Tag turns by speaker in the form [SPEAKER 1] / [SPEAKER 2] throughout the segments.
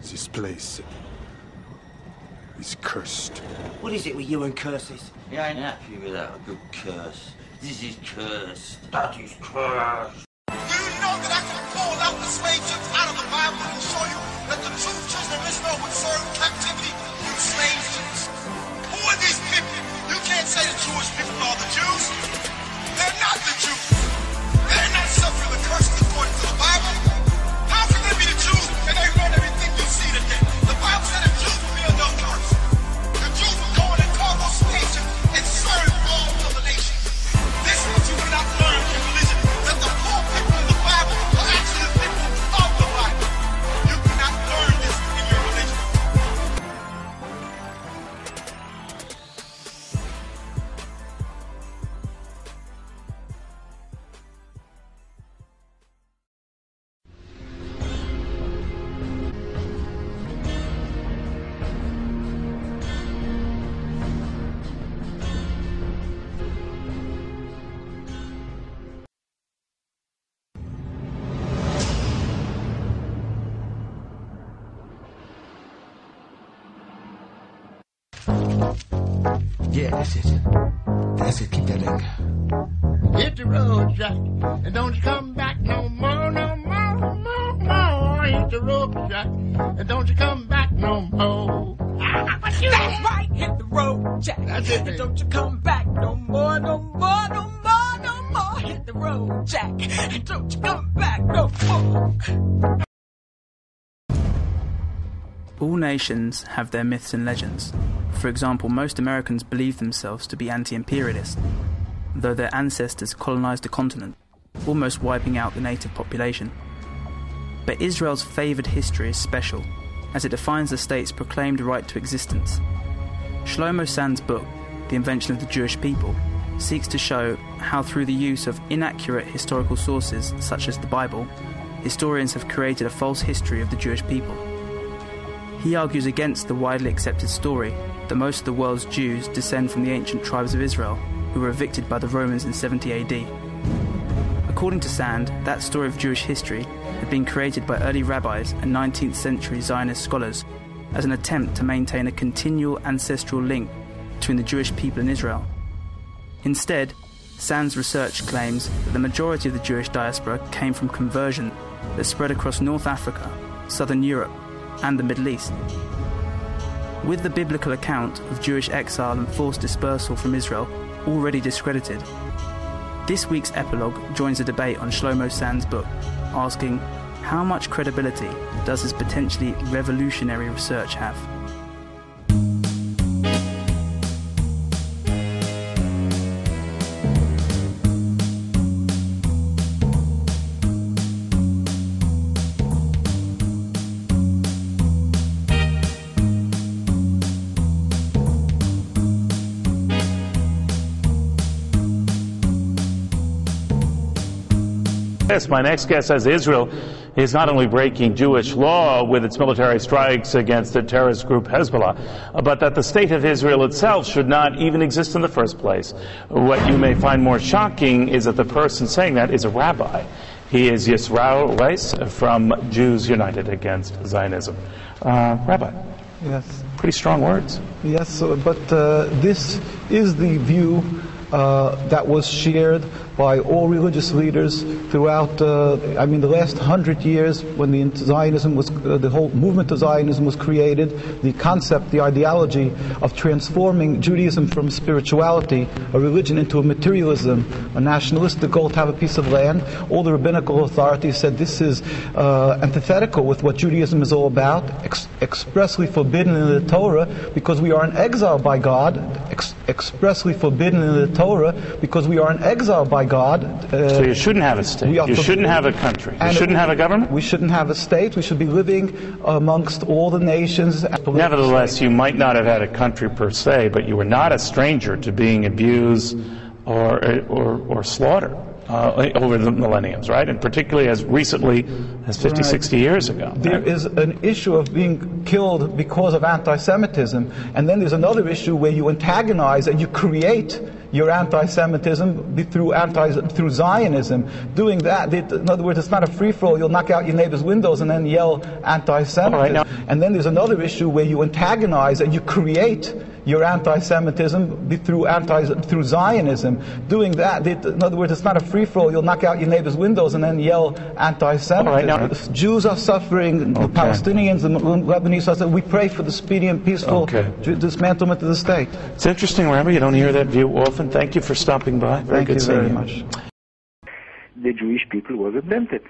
[SPEAKER 1] This place is cursed.
[SPEAKER 2] What is it with you and curses?
[SPEAKER 3] You ain't happy without a good curse. This is cursed.
[SPEAKER 2] That is cursed.
[SPEAKER 4] Do you know that I can pull out the slave ships out of the Bible and show you that the true children of Israel would serve captivity through slave ships? Who are these people? You can't say the Jewish people are the Jews. They're not the Jews. They're not suffering the curses according to the Bible. How can they be the Jews and they run everything you see today? The Bible said the Jews would be under a curse. The Jews would go in and call those slave ships and serve all other nations. This is what you would not learn in religion. That the poor people in the Bible are actually the people of the Bible. You cannot learn this in your religion.
[SPEAKER 5] Yeah, that's it. That's it. Keep that in. Hit the road, Jack, and don't you come back no more, no more, no more, no more. Hit the road, Jack, and don't you come back no more.
[SPEAKER 6] That's right, hit the road, Jack.
[SPEAKER 5] That's it,
[SPEAKER 6] and don't you come back no more, no more, no more, no more. Hit the road, Jack, and don't you come back no more.
[SPEAKER 7] All nations have their myths and legends. For example, most Americans believe themselves to be anti-imperialist, though their ancestors colonized the continent, almost wiping out the native population. But Israel's favoured history is special, as it defines the state's proclaimed right to existence. Shlomo Sand's book, The Invention of the Jewish People, seeks to show how through the use of inaccurate historical sources, such as the Bible, historians have created a false history of the Jewish people. He argues against the widely accepted story that most of the world's Jews descend from the ancient tribes of Israel, who were evicted by the Romans in 70 AD. According to Sand, that story of Jewish history had been created by early rabbis and 19th century Zionist scholars as an attempt to maintain a continual ancestral link between the Jewish people and Israel. Instead, Sand's research claims that the majority of the Jewish diaspora came from conversion that spread across North Africa, Southern Europe, and the Middle East. With the biblical account of Jewish exile and forced dispersal from Israel already discredited, this week's epilogue joins the debate on Shlomo Sand's book, asking how much credibility does his potentially revolutionary research have?
[SPEAKER 8] Yes, my next guest says Israel is not only breaking Jewish law with its military strikes against the terrorist group Hezbollah, but that the state of Israel itself should not even exist in the first place. What you may find more shocking is that the person saying that is a rabbi. He is Yisrael Weiss from Jews United Against Zionism. Rabbi.
[SPEAKER 9] Yes.
[SPEAKER 8] Pretty strong words.
[SPEAKER 9] Yes, but this is the view that was shared by all religious leaders throughout, the last 100 years when the whole movement of Zionism was created. The concept, the ideology of transforming Judaism from spirituality, a religion, into a materialism, a nationalistic goal to have a piece of land. All the rabbinical authorities said this is antithetical with what Judaism is all about, expressly forbidden in the Torah because we are in exile by God, expressly forbidden in the Torah because we are in exile by God.
[SPEAKER 8] So you shouldn't have a state. You shouldn't have a country. You shouldn't have a government?
[SPEAKER 9] We shouldn't have a state. We should be living amongst all the nations.
[SPEAKER 8] Nevertheless, you might not have had a country per se, but you were not a stranger to being abused or slaughtered over the millenniums, right? And particularly as recently as 50, 60 years ago.
[SPEAKER 9] There is an issue of being killed because of anti-Semitism, and then there's another issue where you antagonize and you create your anti-Semitism through Zionism. Doing that, in other words, it's not a free-for-all. You'll knock out your neighbor's windows and then yell anti-Semitism. Right, and then there's another issue where you antagonize and you create your anti-Semitism through Zionism. Doing that, in other words, it's not a free-for-all. You'll knock out your neighbor's windows and then yell anti-Semitism. Right, Jews are suffering, the Palestinians, the Lebanese are suffering. We pray for the speedy and peaceful dismantlement of the state.
[SPEAKER 8] It's interesting, Rabbi. You don't hear that view often. Thank you for stopping by.
[SPEAKER 9] Thank you very much.
[SPEAKER 10] The Jewish people was invented.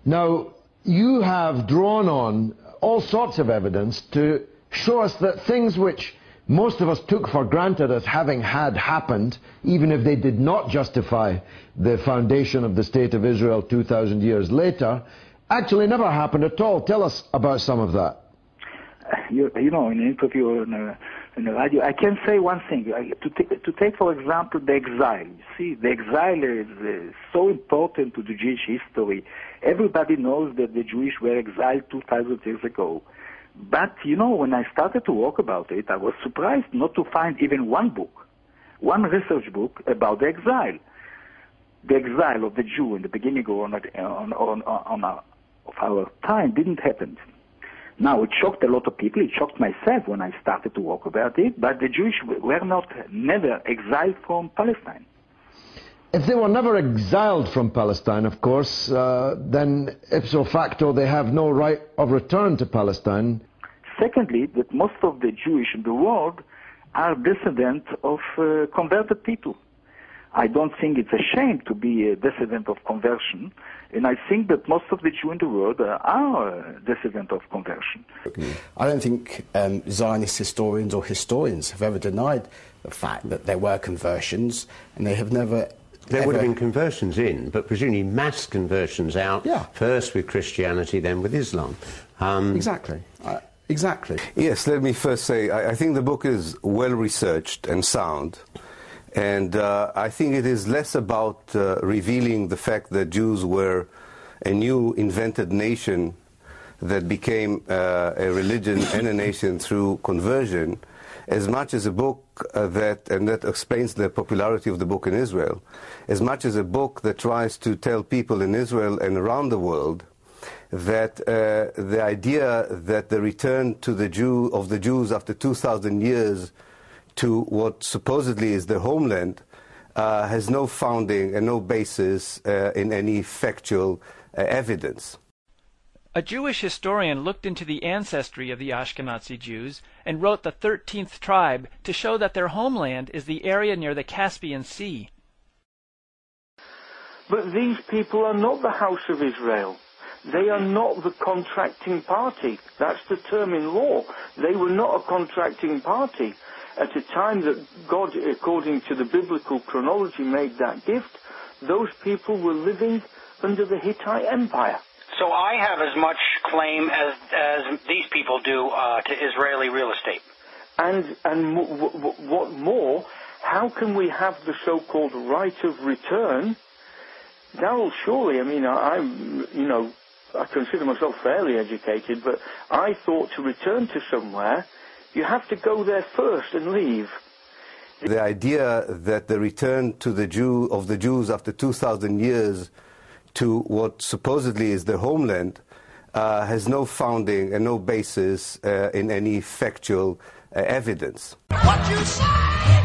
[SPEAKER 11] Now, you have drawn on all sorts of evidence to show us that things which most of us took for granted as having had happened, even if they did not justify the foundation of the State of Israel 2,000 years later, actually never happened at all. Tell us about some of that.
[SPEAKER 10] You know, in an interview in the radio, I can say one thing. To take, for example, the Exile. You see, the Exile is so important to the Jewish history. Everybody knows that the Jewish were exiled 2,000 years ago. But, you know, when I started to work about it, I was surprised not to find even one book, one research book about the exile. The exile of the Jew in the beginning of our time didn't happen. Now, it shocked a lot of people. It shocked myself when I started to work about it, but the Jewish were never exiled from Palestine.
[SPEAKER 11] If they were never exiled from Palestine, of course, then ipso facto they have no right of return to Palestine.
[SPEAKER 10] Secondly, that most of the Jewish in the world are descendants of converted people. I don't think it's a shame to be a descendant of conversion, and I think that most of the Jews in the world are descendants of conversion.
[SPEAKER 12] I don't think Zionist historians or historians have ever denied the fact that there were conversions, and they have never...
[SPEAKER 13] There would have been conversions in, but presumably mass conversions out, first with Christianity, then with Islam.
[SPEAKER 12] Exactly. Exactly.
[SPEAKER 1] Yes, let me first say, I think the book is well-researched and sound, and I think it is less about revealing the fact that Jews were a new invented nation that became a religion and a nation through conversion, as much as a book that explains the popularity of the book in Israel, as much as a book that tries to tell people in Israel and around the world that the idea that the return to the Jews after 2,000 years to what supposedly is their homeland has no founding and no basis in any factual evidence.
[SPEAKER 14] A Jewish historian looked into the ancestry of the Ashkenazi Jews and wrote the 13th tribe to show that their homeland is the area near the Caspian Sea.
[SPEAKER 15] But these people are not the house of Israel. They are not the contracting party. That's the term in law. They were not a contracting party. At a time that God, according to the biblical chronology, made that gift, those people were living under the Hittite Empire.
[SPEAKER 16] So I have as much claim as these people do to Israeli real estate.
[SPEAKER 15] And what more, how can we have the so-called right of return? Now, surely, I mean, I consider myself fairly educated, but I thought to return to somewhere, you have to go there first and leave.
[SPEAKER 1] The idea that the return to the Jews after 2,000 years to what supposedly is their homeland has no founding and no basis in any factual evidence.
[SPEAKER 4] What you say?